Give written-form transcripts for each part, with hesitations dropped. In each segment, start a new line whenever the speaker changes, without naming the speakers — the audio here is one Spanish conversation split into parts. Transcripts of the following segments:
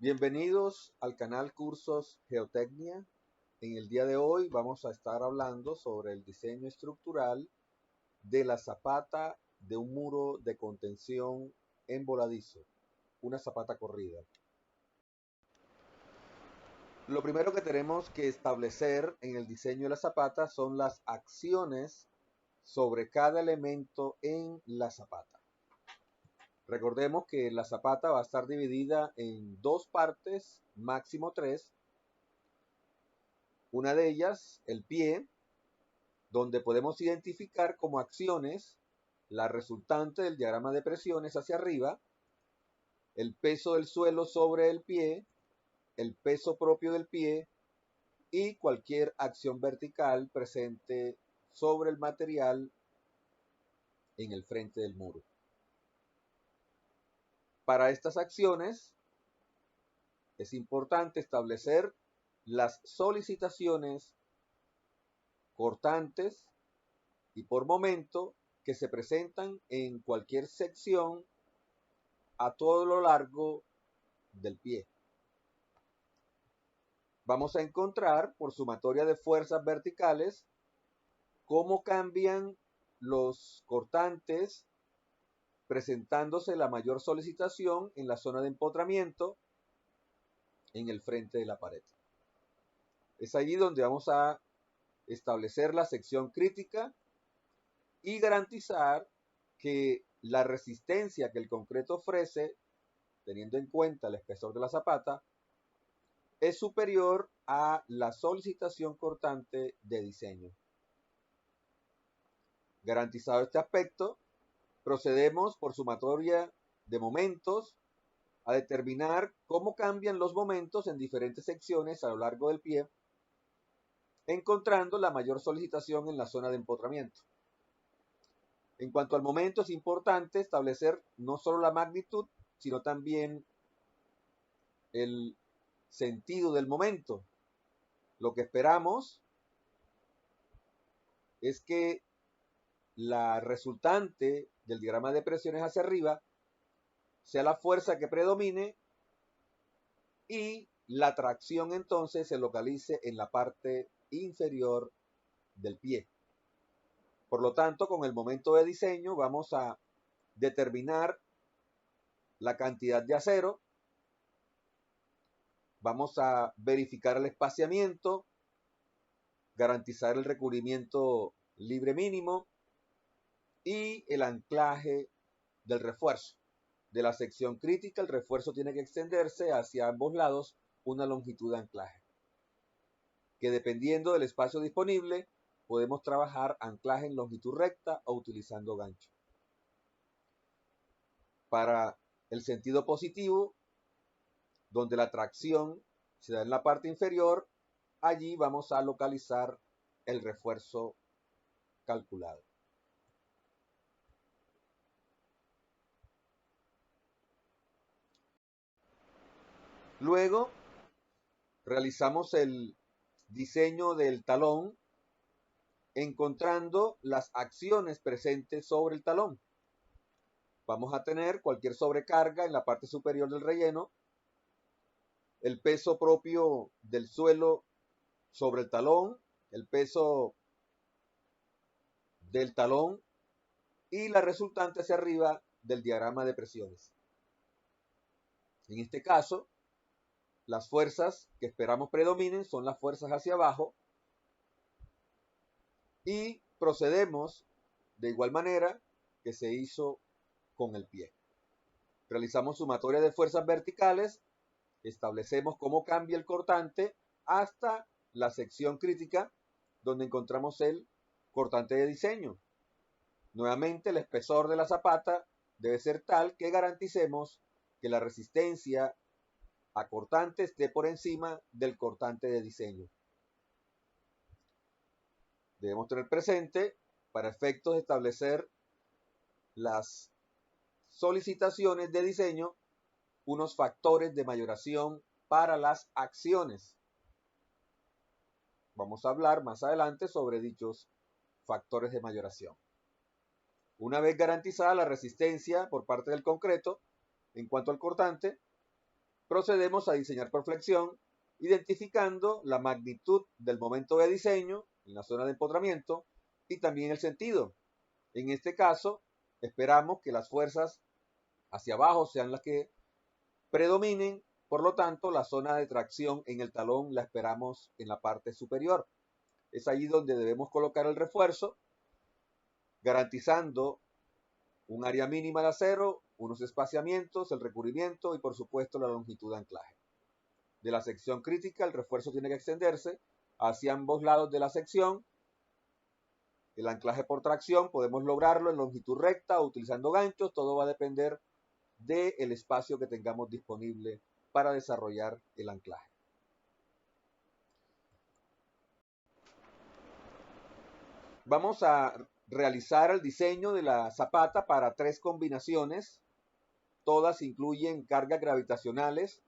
Bienvenidos al canal Cursos Geotecnia. En el día de hoy vamos a estar hablando sobre el diseño estructural de la zapata de un muro de contención en voladizo, una zapata corrida. Lo primero que tenemos que establecer en el diseño de la zapata son las acciones sobre cada elemento en la zapata. Recordemos que la zapata va a estar dividida en dos partes, máximo tres. Una de ellas, el pie, donde podemos identificar como acciones la resultante del diagrama de presiones hacia arriba, el peso del suelo sobre el pie, el peso propio del pie y cualquier acción vertical presente sobre el material en el frente del muro. Para estas acciones es importante establecer las solicitaciones cortantes y por momento que se presentan en cualquier sección a todo lo largo del pie. Vamos a encontrar por sumatoria de fuerzas verticales cómo cambian los cortantes presentándose la mayor solicitación en la zona de empotramiento en el frente de la pared. Es allí donde vamos a establecer la sección crítica y garantizar que la resistencia que el concreto ofrece, teniendo en cuenta el espesor de la zapata, es superior a la solicitación cortante de diseño. Garantizado este aspecto, procedemos por sumatoria de momentos a determinar cómo cambian los momentos en diferentes secciones a lo largo del pie, encontrando la mayor solicitación en la zona de empotramiento. En cuanto al momento, es importante establecer no solo la magnitud, sino también el sentido del momento. Lo que esperamos es que la resultante del diagrama de presiones hacia arriba sea la fuerza que predomine y la tracción entonces se localice en la parte inferior del pie. Por lo tanto, con el momento de diseño vamos a determinar la cantidad de acero, vamos a verificar el espaciamiento, garantizar el recubrimiento libre mínimo y el anclaje del refuerzo. De la sección crítica, el refuerzo tiene que extenderse hacia ambos lados una longitud de anclaje, que dependiendo del espacio disponible, podemos trabajar anclaje en longitud recta o utilizando gancho. Para el sentido positivo, donde la tracción se da en la parte inferior, allí vamos a localizar el refuerzo calculado. Luego realizamos el diseño del talón encontrando las acciones presentes sobre el talón. Vamos a tener cualquier sobrecarga en la parte superior del relleno, el peso propio del suelo sobre el talón, el peso del talón y la resultante hacia arriba del diagrama de presiones. En este caso, las fuerzas que esperamos predominen son las fuerzas hacia abajo y procedemos de igual manera que se hizo con el pie. Realizamos sumatoria de fuerzas verticales, establecemos cómo cambia el cortante hasta la sección crítica donde encontramos el cortante de diseño. Nuevamente el espesor de la zapata debe ser tal que garanticemos que la resistencia a cortante esté por encima del cortante de diseño. Debemos tener presente, para efectos de establecer las solicitaciones de diseño, unos factores de mayoración para las acciones. Vamos a hablar más adelante sobre dichos factores de mayoración. Una vez garantizada la resistencia por parte del concreto, en cuanto al cortante, procedemos a diseñar por flexión, identificando la magnitud del momento de diseño en la zona de empotramiento y también el sentido. En este caso, esperamos que las fuerzas hacia abajo sean las que predominen, por lo tanto, la zona de tracción en el talón la esperamos en la parte superior. Es allí donde debemos colocar el refuerzo, garantizando un área mínima de acero, unos espaciamientos, el recubrimiento y por supuesto la longitud de anclaje. De la sección crítica, el refuerzo tiene que extenderse hacia ambos lados de la sección. El anclaje por tracción podemos lograrlo en longitud recta o utilizando ganchos, todo va a depender del espacio que tengamos disponible para desarrollar el anclaje. Vamos a realizar el diseño de la zapata para 3 combinaciones. Todas incluyen cargas gravitacionales.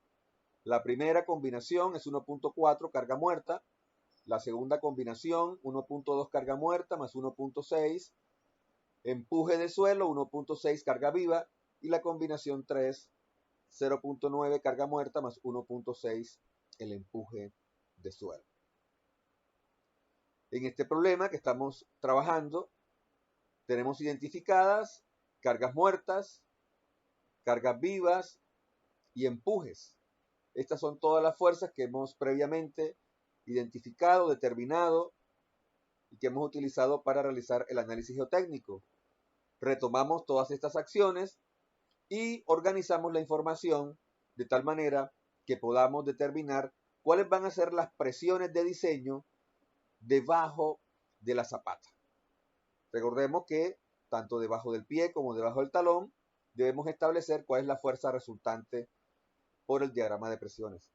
La primera combinación es 1.4 carga muerta. La segunda combinación 1.2 carga muerta más 1.6 empuje de suelo, 1.6 carga viva. Y la combinación 3, 0.9 carga muerta más 1.6 el empuje de suelo. En este problema que estamos trabajando, tenemos identificadas cargas muertas, cargas vivas y empujes. Estas son todas las fuerzas que hemos previamente identificado, determinado y que hemos utilizado para realizar el análisis geotécnico. Retomamos todas estas acciones y organizamos la información de tal manera que podamos determinar cuáles van a ser las presiones de diseño debajo de la zapata. Recordemos que tanto debajo del pie como debajo del talón debemos establecer cuál es la fuerza resultante por el diagrama de presiones.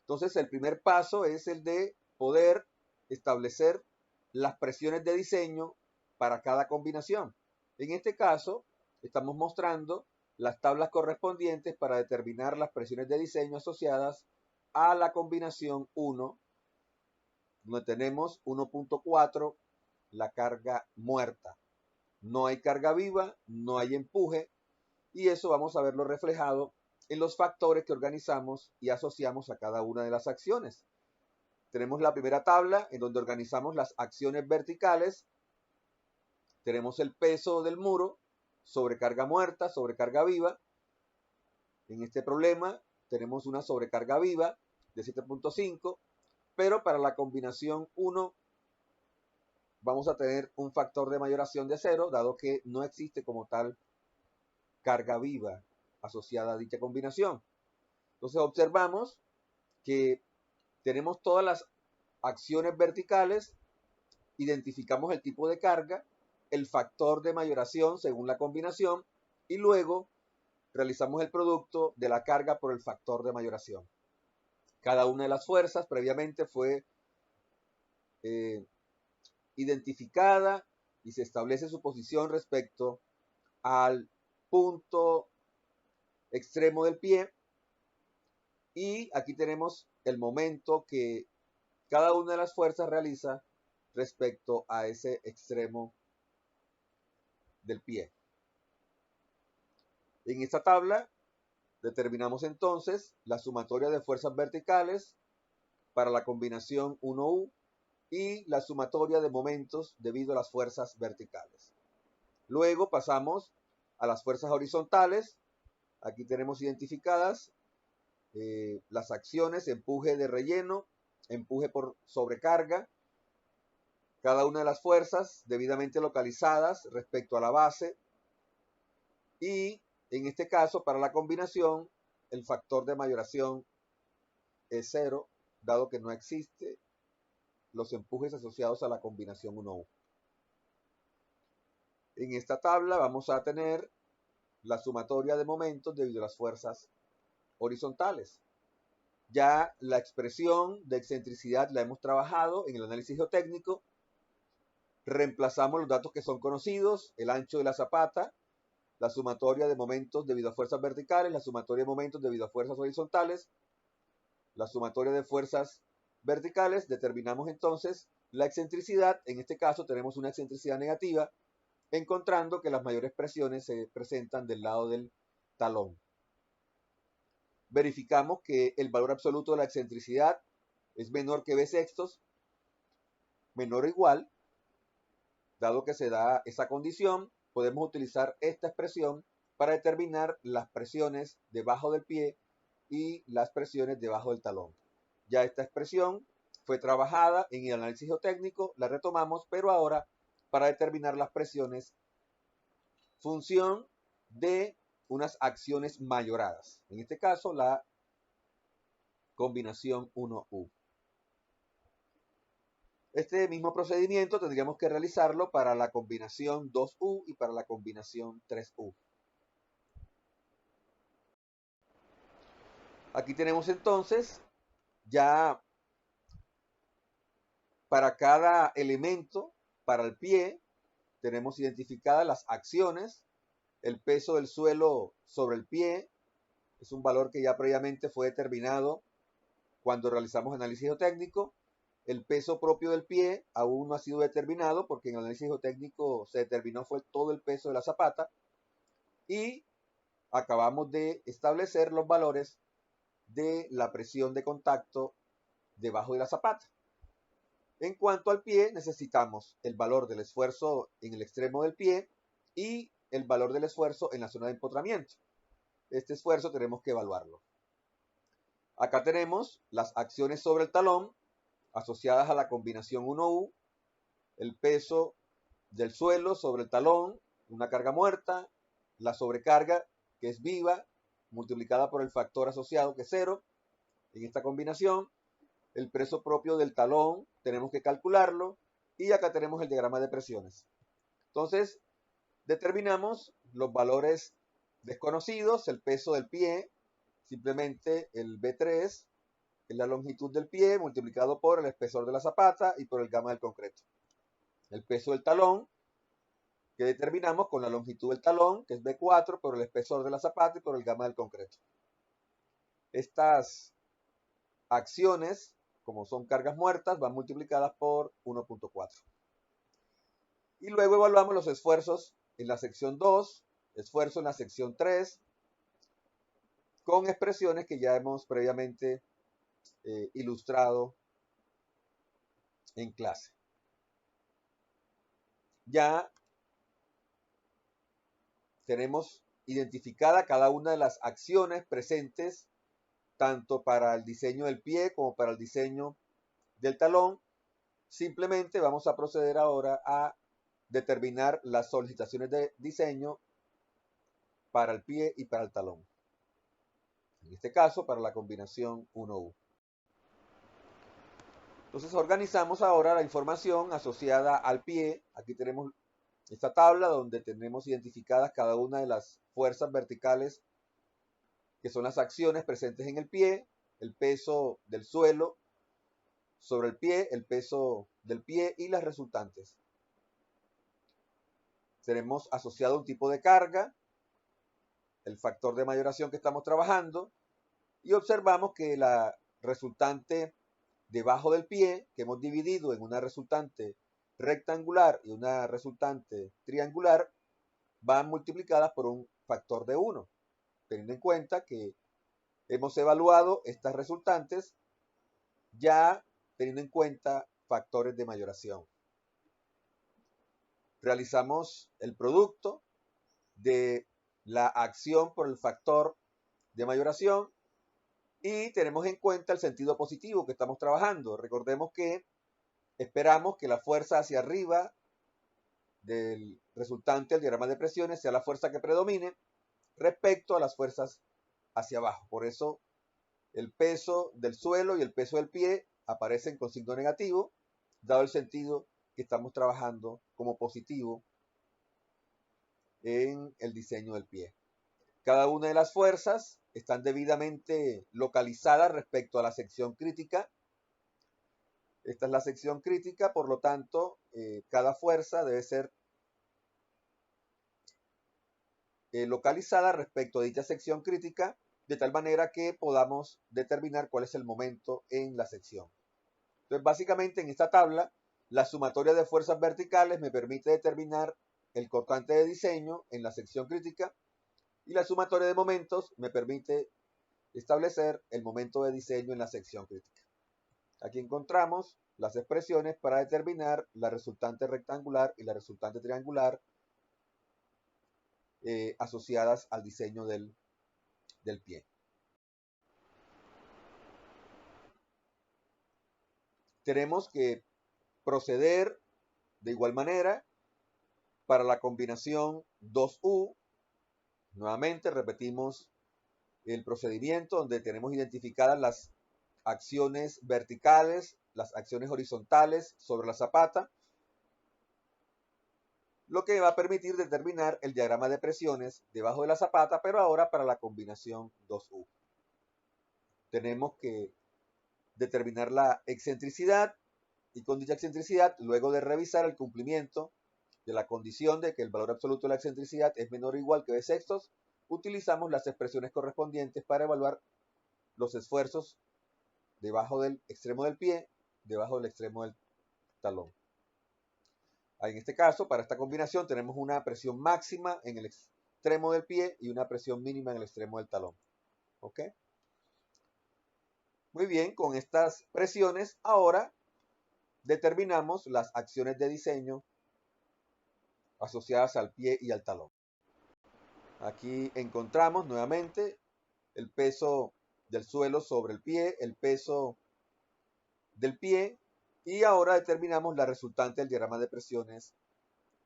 Entonces, el primer paso es el de poder establecer las presiones de diseño para cada combinación. En este caso, estamos mostrando las tablas correspondientes para determinar las presiones de diseño asociadas a la combinación 1, donde tenemos 1.4, la carga muerta. No hay carga viva, no hay empuje, y eso vamos a verlo reflejado en los factores que organizamos y asociamos a cada una de las acciones. Tenemos la primera tabla en donde organizamos las acciones verticales. Tenemos el peso del muro, sobrecarga muerta, sobrecarga viva. En este problema tenemos una sobrecarga viva de 7.5, pero para la combinación 1 vamos a tener un factor de mayoración de 0, dado que no existe como tal carga viva asociada a dicha combinación. Entonces observamos que tenemos todas las acciones verticales, identificamos el tipo de carga, el factor de mayoración según la combinación y luego realizamos el producto de la carga por el factor de mayoración. Cada una de las fuerzas previamente fue identificada y se establece su posición respecto al punto extremo del pie. Y aquí tenemos el momento que cada una de las fuerzas realiza respecto a ese extremo del pie. En esta tabla determinamos entonces la sumatoria de fuerzas verticales para la combinación 1U y la sumatoria de momentos debido a las fuerzas verticales. Luego pasamos a las fuerzas horizontales. Aquí tenemos identificadas las acciones: empuje de relleno, empuje por sobrecarga, cada una de las fuerzas debidamente localizadas respecto a la base, y en este caso para la combinación el factor de mayoración es 0, dado que no existe los empujes asociados a la combinación 1U. En esta tabla vamos a tener la sumatoria de momentos debido a las fuerzas horizontales. Ya la expresión de excentricidad la hemos trabajado en el análisis geotécnico. Reemplazamos los datos que son conocidos: el ancho de la zapata, la sumatoria de momentos debido a fuerzas verticales, la sumatoria de momentos debido a fuerzas horizontales, la sumatoria de fuerzas verticales. Determinamos entonces la excentricidad. En este caso tenemos una excentricidad negativa, encontrando que las mayores presiones se presentan del lado del talón. verificamos que el valor absoluto de la excentricidad es menor que b sextos, menor o igual. Dado que se da esa condición, podemos utilizar esta expresión para determinar las presiones debajo del pie y las presiones debajo del talón. Ya esta expresión fue trabajada en el análisis geotécnico, la retomamos, pero ahora para determinar las presiones función de unas acciones mayoradas. En este caso, la combinación 1U. Este mismo procedimiento tendríamos que realizarlo para la combinación 2U y para la combinación 3U. Aquí tenemos entonces ya para cada elemento, para el pie, tenemos identificadas las acciones. El peso del suelo sobre el pie es un valor que ya previamente fue determinado cuando realizamos análisis geotécnico. El peso propio del pie aún no ha sido determinado porque en el análisis geotécnico se determinó fue todo el peso de la zapata y acabamos de establecer los valores de la presión de contacto debajo de la zapata. En cuanto al pie, necesitamos el valor del esfuerzo en el extremo del pie y el valor del esfuerzo en la zona de empotramiento. Este esfuerzo tenemos que evaluarlo. Acá tenemos las acciones sobre el talón asociadas a la combinación 1U, el peso del suelo sobre el talón, una carga muerta, la sobrecarga, que es viva, multiplicada por el factor asociado, que es 0, en esta combinación, el peso propio del talón, tenemos que calcularlo, y acá tenemos el diagrama de presiones. Entonces, determinamos los valores desconocidos, el peso del pie, simplemente el B3, es la longitud del pie multiplicado por el espesor de la zapata y por el gamma del concreto. El peso del talón, que determinamos con la longitud del talón, que es B4, por el espesor de la zapata y por el gamma del concreto. Estas acciones, como son cargas muertas, van multiplicadas por 1.4. Y luego evaluamos los esfuerzos en la sección 2, esfuerzo en la sección 3, con expresiones que ya hemos previamente ilustrado en clase. Ya tenemos identificada cada una de las acciones presentes tanto para el diseño del pie como para el diseño del talón. Simplemente vamos a proceder ahora a determinar las solicitaciones de diseño para el pie y para el talón. En este caso, para la combinación 1U. Entonces organizamos ahora la información asociada al pie. Aquí tenemos esta tabla donde tenemos identificadas cada una de las fuerzas verticales que son las acciones presentes en el pie, el peso del suelo sobre el pie, el peso del pie y las resultantes. Tenemos asociado un tipo de carga, el factor de mayoración que estamos trabajando y observamos que la resultante debajo del pie, que hemos dividido en una resultante rectangular y una resultante triangular, van multiplicadas por un factor de 1, teniendo en cuenta que hemos evaluado estas resultantes ya teniendo en cuenta factores de mayoración. Realizamos el producto de la acción por el factor de mayoración y tenemos en cuenta el sentido positivo que estamos trabajando. Recordemos que esperamos que la fuerza hacia arriba del resultante del diagrama de presiones sea la fuerza que predomine respecto a las fuerzas hacia abajo. Por eso el peso del suelo y el peso del pie aparecen con signo negativo, dado el sentido que estamos trabajando como positivo en el diseño del pie. Cada una de las fuerzas están debidamente localizadas respecto a la sección crítica. Esta es la sección crítica, por lo tanto, cada fuerza debe ser localizada respecto a dicha sección crítica, de tal manera que podamos determinar cuál es el momento en la sección. Entonces, básicamente en esta tabla, la sumatoria de fuerzas verticales me permite determinar el cortante de diseño en la sección crítica y la sumatoria de momentos me permite establecer el momento de diseño en la sección crítica. Aquí encontramos las expresiones para determinar la resultante rectangular y la resultante triangular asociadas al diseño del pie. Tenemos que proceder de igual manera para la combinación 2U. Nuevamente repetimos el procedimiento donde tenemos identificadas las acciones verticales, las acciones horizontales sobre la zapata, lo que va a permitir determinar el diagrama de presiones debajo de la zapata, pero ahora para la combinación 2U. Tenemos que determinar la excentricidad y con dicha excentricidad, luego de revisar el cumplimiento de la condición de que el valor absoluto de la excentricidad es menor o igual que b sextos, utilizamos las expresiones correspondientes para evaluar los esfuerzos debajo del extremo del pie, debajo del extremo del talón. En este caso, para esta combinación, tenemos una presión máxima en el extremo del pie y una presión mínima en el extremo del talón. ¿Ok? Muy bien, con estas presiones, ahora determinamos las acciones de diseño asociadas al pie y al talón. Aquí encontramos nuevamente el peso del suelo sobre el pie, el peso del pie, y ahora determinamos la resultante del diagrama de presiones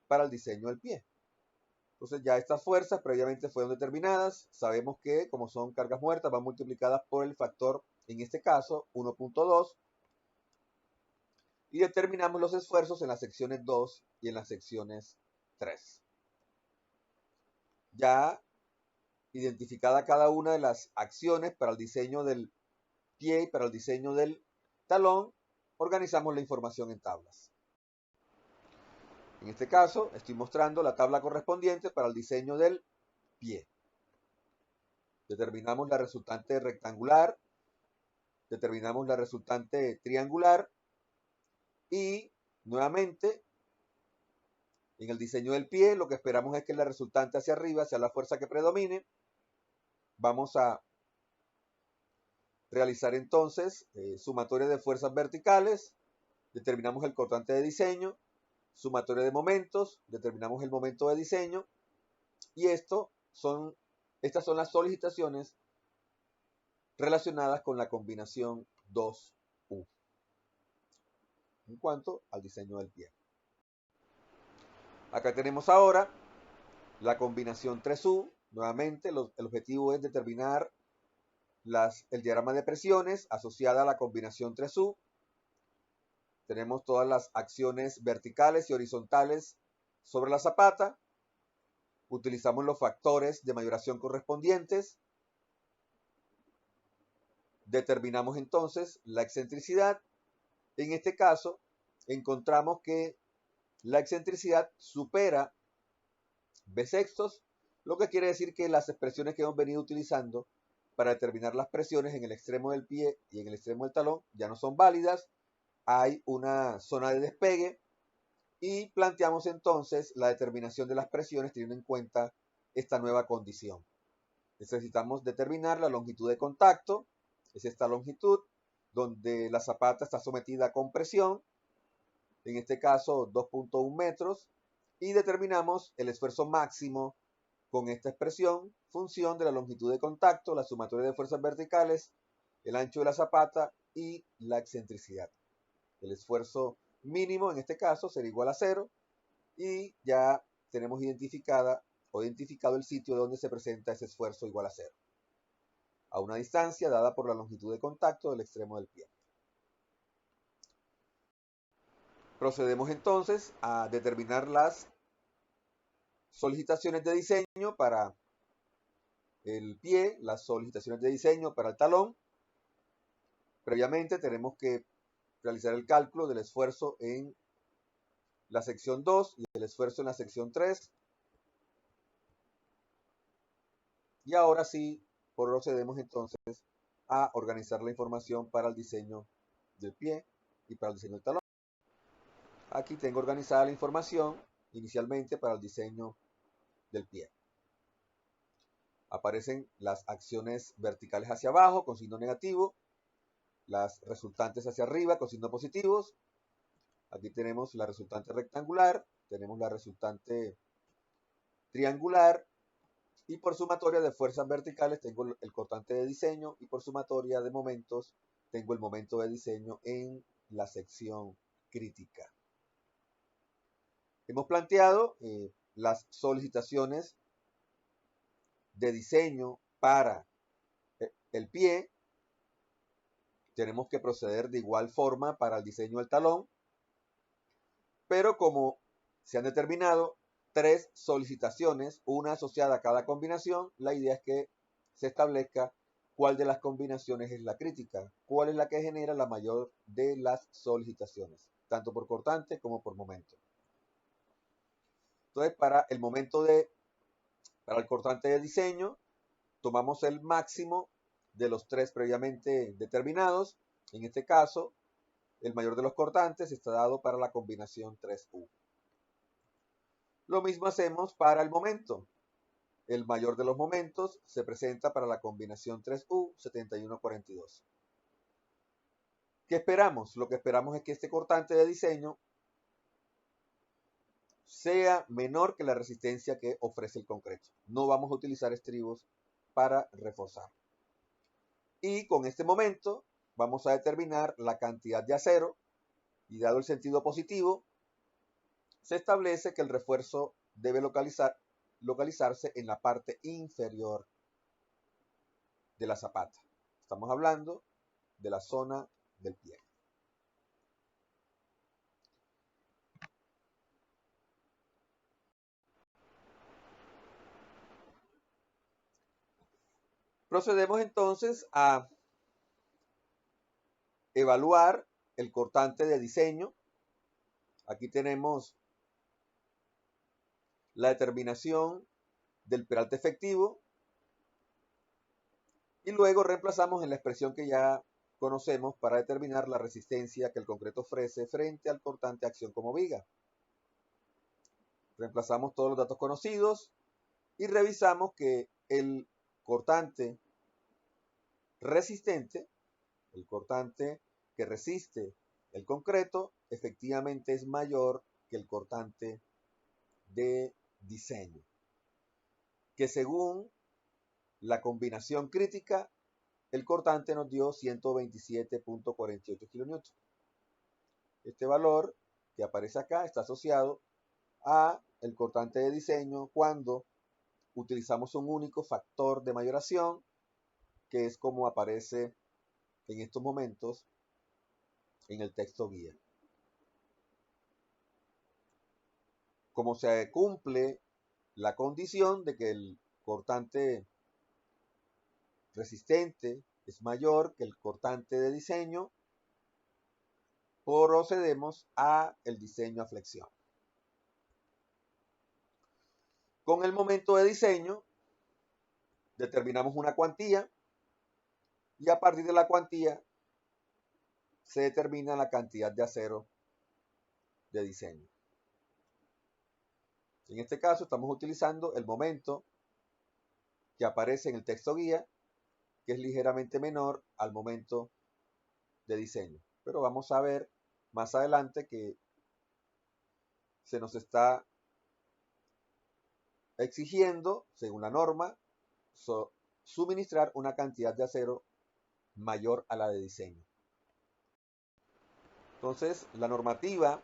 para el diseño del pie. Entonces ya estas fuerzas previamente fueron determinadas. Sabemos que como son cargas muertas van multiplicadas por el factor, en este caso 1.2, y determinamos los esfuerzos en las secciones 2 y en las secciones 3. Ya identificada cada una de las acciones para el diseño del pie y para el diseño del talón, organizamos la información en tablas. En este caso, estoy mostrando la tabla correspondiente para el diseño del pie. Determinamos la resultante rectangular, determinamos la resultante triangular y, nuevamente, en el diseño del pie, lo que esperamos es que la resultante hacia arriba sea la fuerza que predomine. Vamos a realizar entonces sumatoria de fuerzas verticales, determinamos el cortante de diseño, sumatoria de momentos, determinamos el momento de diseño, y estas son las solicitaciones relacionadas con la combinación 2U en cuanto al diseño del pie. Acá tenemos ahora la combinación 3U. Nuevamente el objetivo es determinar el diagrama de presiones asociada a la combinación 3U. Tenemos todas las acciones verticales y horizontales sobre la zapata. Utilizamos los factores de mayoración correspondientes. Determinamos entonces la excentricidad. En este caso, encontramos que la excentricidad supera b sextos, lo que quiere decir que las expresiones que hemos venido utilizando para determinar las presiones en el extremo del pie y en el extremo del talón ya no son válidas. Hay una zona de despegue y planteamos entonces la determinación de las presiones teniendo en cuenta esta nueva condición. Necesitamos determinar la longitud de contacto, es esta longitud donde la zapata está sometida a compresión, en este caso 2.1 metros, y determinamos el esfuerzo máximo con esta expresión, función de la longitud de contacto, la sumatoria de fuerzas verticales, el ancho de la zapata y la excentricidad. El esfuerzo mínimo en este caso será igual a 0 y ya tenemos identificado el sitio donde se presenta ese esfuerzo igual a 0, a una distancia dada por la longitud de contacto del extremo del pie. Procedemos entonces a determinar las solicitaciones de diseño para el pie, las solicitaciones de diseño para el talón. Previamente tenemos que realizar el cálculo del esfuerzo en la sección 2 y el esfuerzo en la sección 3. Y ahora sí procedemos entonces a organizar la información para el diseño del pie y para el diseño del talón. Aquí tengo organizada la información inicialmente para el diseño del pie. Aparecen las acciones verticales hacia abajo con signo negativo, las resultantes hacia arriba con signos positivos. Aquí tenemos la resultante rectangular, tenemos la resultante triangular, y por sumatoria de fuerzas verticales tengo el cortante de diseño, y por sumatoria de momentos tengo el momento de diseño en la sección crítica. Hemos planteado las solicitaciones de diseño para el pie. Tenemos que proceder de igual forma para el diseño del talón, pero como se han determinado 3 solicitaciones, una asociada a cada combinación, la idea es que se establezca cuál de las combinaciones es la crítica, cuál es la que genera la mayor de las solicitaciones, tanto por cortante como por momento. Entonces, para el cortante de diseño, tomamos el máximo de los 3 previamente determinados. En este caso, el mayor de los cortantes está dado para la combinación 3U. Lo mismo hacemos para el momento. El mayor de los momentos se presenta para la combinación 3U 7142. ¿Qué esperamos? Lo que esperamos es que este cortante de diseño sea menor que la resistencia que ofrece el concreto. No vamos a utilizar estribos para reforzar. Y con este momento vamos a determinar la cantidad de acero, y dado el sentido positivo, se establece que el refuerzo debe localizarse en la parte inferior de la zapata. Estamos hablando de la zona del pie. Procedemos entonces a evaluar el cortante de diseño. Aquí tenemos la determinación del peralte efectivo, y luego reemplazamos en la expresión que ya conocemos para determinar la resistencia que el concreto ofrece frente al cortante acción como viga. Reemplazamos todos los datos conocidos y revisamos que el cortante resistente, el cortante que resiste el concreto, efectivamente es mayor que el cortante de diseño, que según la combinación crítica, el cortante nos dio 127.48 kN. Este valor que aparece acá está asociado a el cortante de diseño cuando utilizamos un único factor de mayoración, que es como aparece en estos momentos en el texto guía. Como se cumple la condición de que el cortante resistente es mayor que el cortante de diseño, procedemos a el diseño a flexión. Con el momento de diseño determinamos una cuantía, y a partir de la cuantía se determina la cantidad de acero de diseño. En este caso estamos utilizando el momento que aparece en el texto guía, que es ligeramente menor al momento de diseño. Pero vamos a ver más adelante que se nos está exigiendo, según la norma, suministrar una cantidad de acero mayor a la de diseño. Entonces, la normativa,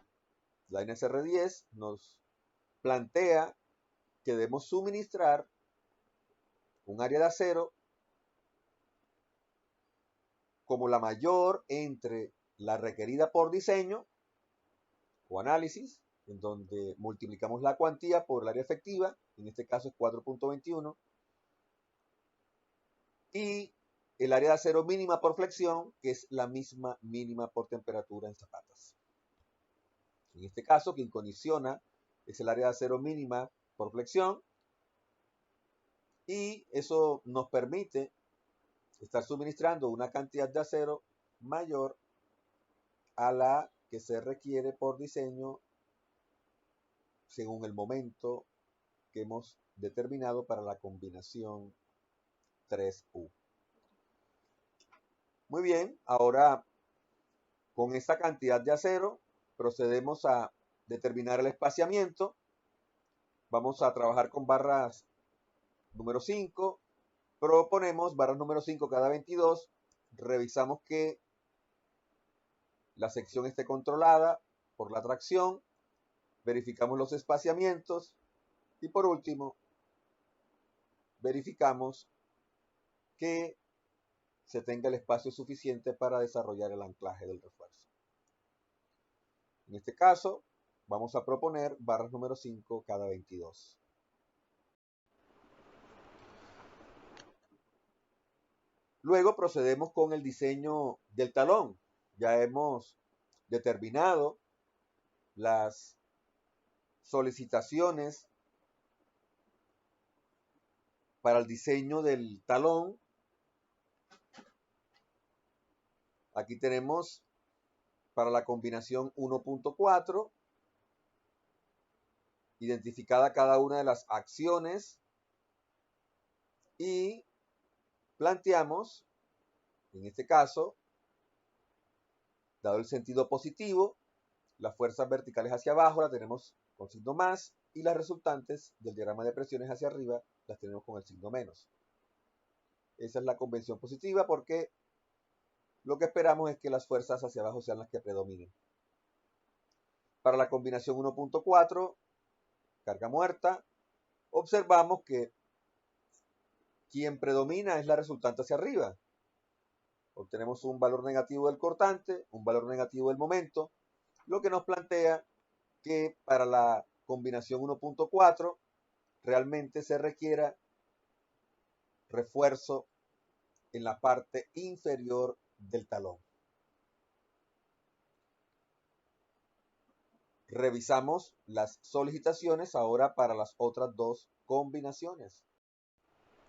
la NSR 10, nos plantea que debemos suministrar un área de acero como la mayor entre la requerida por diseño o análisis, en donde multiplicamos la cuantía por el área efectiva, en este caso es 4.21, y el área de acero mínima por flexión, que es la misma mínima por temperatura en zapatas. En este caso, quien condiciona es el área de acero mínima por flexión, y eso nos permite estar suministrando una cantidad de acero mayor a la que se requiere por diseño según el momento que hemos determinado para la combinación 3U. Muy bien, ahora con esta cantidad de acero procedemos a determinar el espaciamiento. Vamos a trabajar con barras número 5. Proponemos barras número 5 cada 22. Revisamos que la sección esté controlada por la tracción. Verificamos los espaciamientos. Y por último, verificamos que se tenga el espacio suficiente para desarrollar el anclaje del refuerzo. En este caso, vamos a proponer barras número 5 cada 22. Luego procedemos con el diseño del talón. Ya hemos determinado las solicitaciones para el diseño del talón. Aquí tenemos para la combinación 1.4 identificada cada una de las acciones y planteamos, en este caso, dado el sentido positivo, las fuerzas verticales hacia abajo las tenemos con signo más y las resultantes del diagrama de presiones hacia arriba las tenemos con el signo menos. Esa es la convención positiva porque lo que esperamos es que las fuerzas hacia abajo sean las que predominen. Para la combinación 1.4, carga muerta, observamos que quien predomina es la resultante hacia arriba. Obtenemos un valor negativo del cortante, un valor negativo del momento, lo que nos plantea que para la combinación 1.4 realmente se requiera refuerzo en la parte inferior del talón. Revisamos las solicitaciones ahora para las otras dos combinaciones.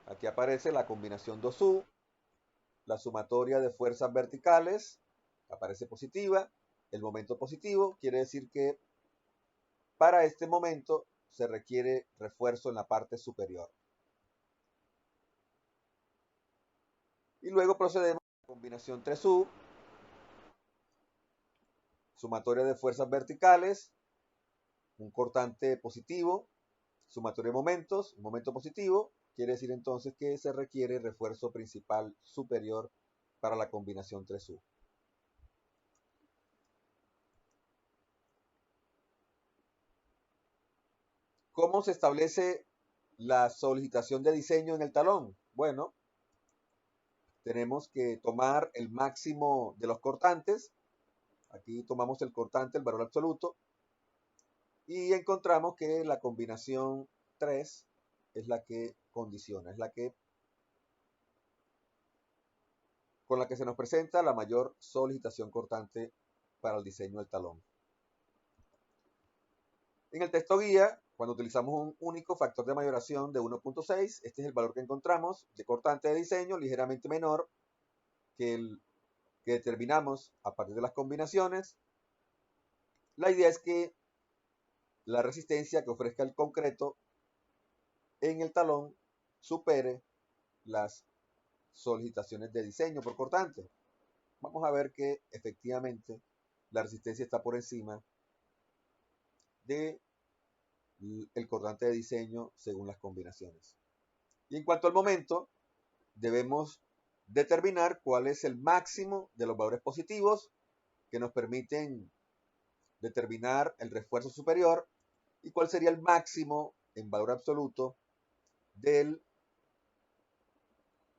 Aquí aparece la combinación 2U, la sumatoria de fuerzas verticales, aparece positiva, el momento positivo, quiere decir que para este momento se requiere refuerzo en la parte superior. Y luego procedemos a la combinación 3U, sumatoria de fuerzas verticales, un cortante positivo, sumatoria de momentos, un momento positivo, quiere decir entonces que se requiere refuerzo principal superior para la combinación 3U. ¿Cómo se establece la solicitación de diseño en el talón? Bueno, tenemos que tomar el máximo de los cortantes. Aquí tomamos el cortante, el valor absoluto, y encontramos que la combinación 3 es la que condiciona, es la que con la que se nos presenta la mayor solicitación cortante para el diseño del talón. En el texto guía, cuando utilizamos un único factor de mayoración de 1.6, este es el valor que encontramos de cortante de diseño ligeramente menor que el que determinamos a partir de las combinaciones. La idea es que la resistencia que ofrezca el concreto en el talón supere las solicitaciones de diseño por cortante. Vamos a ver que efectivamente la resistencia está por encima del cortante de diseño según las combinaciones. Y en cuanto al momento, debemos determinar cuál es el máximo de los valores positivos que nos permiten determinar el refuerzo superior y cuál sería el máximo en valor absoluto del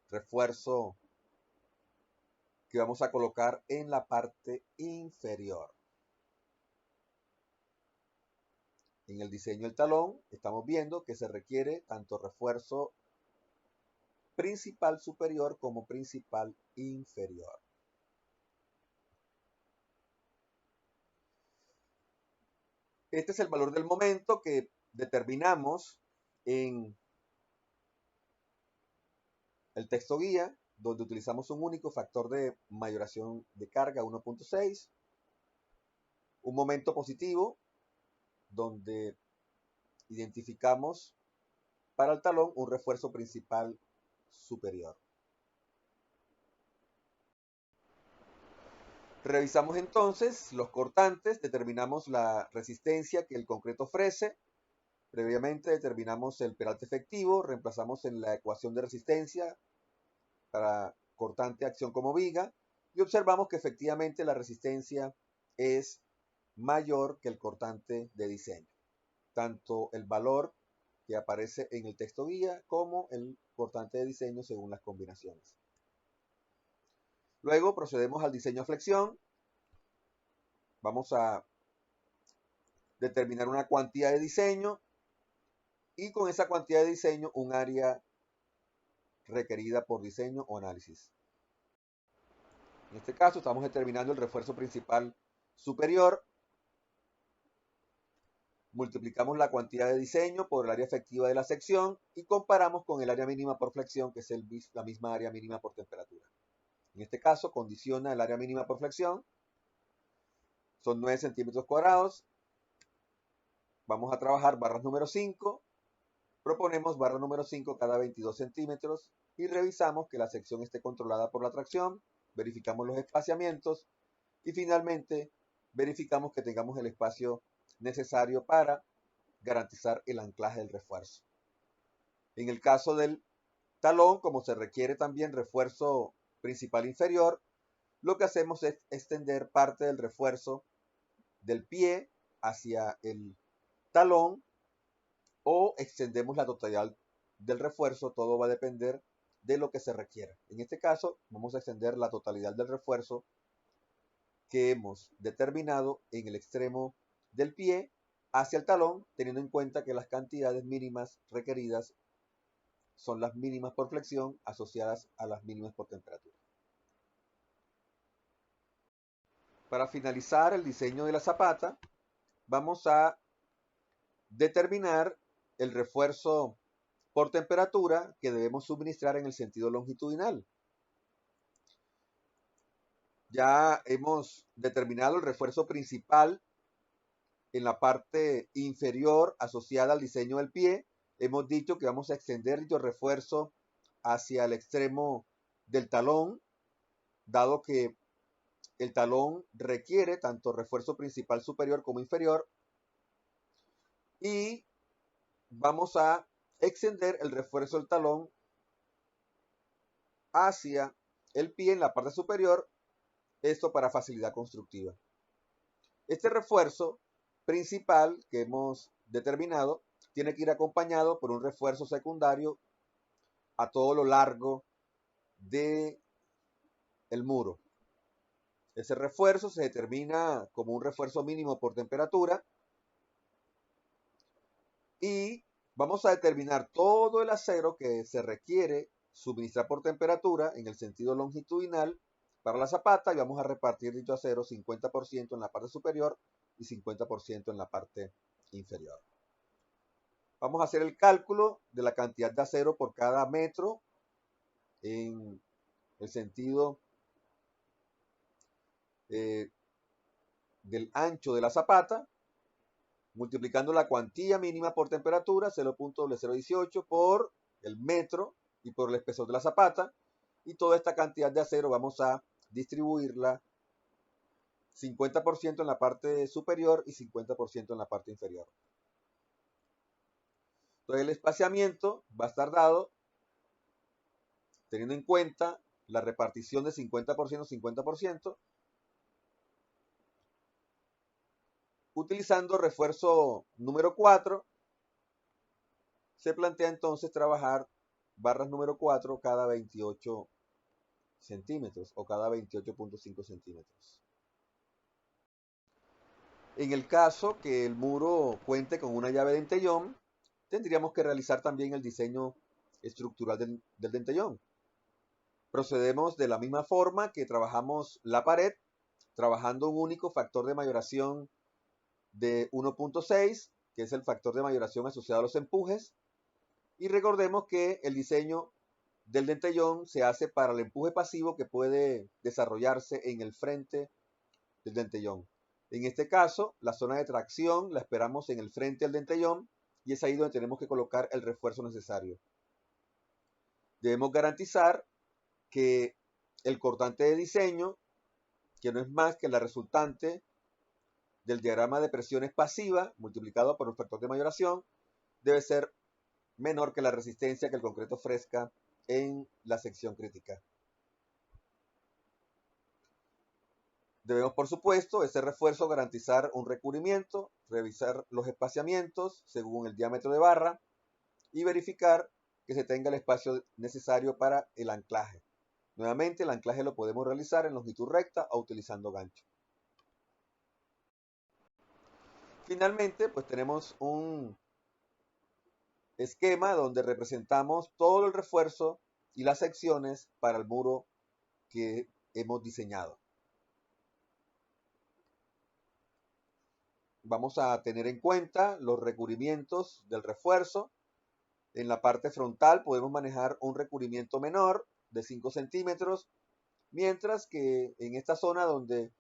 refuerzo que vamos a colocar en la parte inferior. En el diseño del talón estamos viendo que se requiere tanto refuerzo principal superior como principal inferior. Este es el valor del momento que determinamos en el texto guía, donde utilizamos un único factor de mayoración de carga 1.6, un momento positivo, donde identificamos para el talón un refuerzo principal superior. Revisamos entonces los cortantes, determinamos la resistencia que el concreto ofrece, previamente determinamos el peralte efectivo, reemplazamos en la ecuación de resistencia para cortante acción como viga y observamos que efectivamente la resistencia es mayor que el cortante de diseño. Tanto el valor que aparece en el texto guía como el cortante de diseño según las combinaciones. Luego procedemos al diseño a flexión. Vamos a determinar una cuantía de diseño y con esa cuantía de diseño un área requerida por diseño o análisis. En este caso estamos determinando el refuerzo principal superior. Multiplicamos la cuantía de diseño por el área efectiva de la sección y comparamos con el área mínima por flexión, que es la misma área mínima por temperatura. En este caso condiciona el área mínima por flexión. Son 9 centímetros cuadrados. Vamos a trabajar barras número 5. Proponemos barra número 5 cada 22 centímetros y revisamos que la sección esté controlada por la tracción. Verificamos los espaciamientos y finalmente verificamos que tengamos el espacio necesario para garantizar el anclaje del refuerzo. En el caso del talón, como se requiere también refuerzo principal inferior, lo que hacemos es extender parte del refuerzo del pie hacia el talón o extendemos la totalidad del refuerzo. Todo va a depender de lo que se requiera. En este caso, vamos a extender la totalidad del refuerzo que hemos determinado en el extremo del pie hacia el talón, teniendo en cuenta que las cantidades mínimas requeridas son las mínimas por flexión asociadas a las mínimas por temperatura. Para finalizar el diseño de la zapata, vamos a determinar el refuerzo por temperatura que debemos suministrar en el sentido longitudinal. Ya hemos determinado el refuerzo principal en la parte inferior asociada al diseño del pie. Hemos dicho que vamos a extender dicho refuerzo hacia el extremo del talón, dado que el talón requiere tanto refuerzo principal superior como inferior. Y vamos a extender el refuerzo del talón hacia el pie en la parte superior, esto para facilidad constructiva. Este refuerzo principal que hemos determinado tiene que ir acompañado por un refuerzo secundario a todo lo largo del muro. Ese refuerzo se determina como un refuerzo mínimo por temperatura y vamos a determinar todo el acero que se requiere suministrar por temperatura en el sentido longitudinal para la zapata y vamos a repartir dicho acero 50% en la parte superior y 50% en la parte inferior. Vamos a hacer el cálculo de la cantidad de acero por cada metro en el sentido del ancho de la zapata, multiplicando la cuantía mínima por temperatura, 0.018, por el metro y por el espesor de la zapata. Y toda esta cantidad de acero vamos a distribuirla 50% en la parte superior y 50% en la parte inferior. Entonces el espaciamiento va a estar dado teniendo en cuenta la repartición de 50%-50%, utilizando refuerzo número 4, se plantea entonces trabajar barras número 4 cada 28 centímetros o cada 28.5 centímetros. En el caso que el muro cuente con una llave de dentellón, tendríamos que realizar también el diseño estructural del dentellón. Procedemos de la misma forma que trabajamos la pared, trabajando un único factor de mayoración de 1.6, que es el factor de mayoración asociado a los empujes. Y recordemos que el diseño del dentellón se hace para el empuje pasivo que puede desarrollarse en el frente del dentellón. En este caso, la zona de tracción la esperamos en el frente del dentellón y es ahí donde tenemos que colocar el refuerzo necesario. Debemos garantizar que el cortante de diseño, que no es más que la resultante del diagrama de presiones pasiva multiplicado por un factor de mayoración, debe ser menor que la resistencia que el concreto ofrezca en la sección crítica. Debemos, por supuesto, ese refuerzo garantizar un recubrimiento, revisar los espaciamientos según el diámetro de barra y verificar que se tenga el espacio necesario para el anclaje. Nuevamente, el anclaje lo podemos realizar en longitud recta o utilizando gancho. Finalmente, pues tenemos un esquema donde representamos todo el refuerzo y las secciones para el muro que hemos diseñado. Vamos a tener en cuenta los recubrimientos del refuerzo. En la parte frontal podemos manejar un recubrimiento menor de 5 centímetros, mientras que en esta zona donde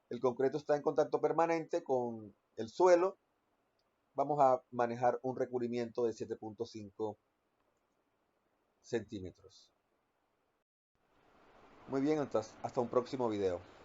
el concreto está en contacto permanente con el suelo, vamos a manejar un recubrimiento de 7.5 centímetros. Muy bien, hasta un próximo video.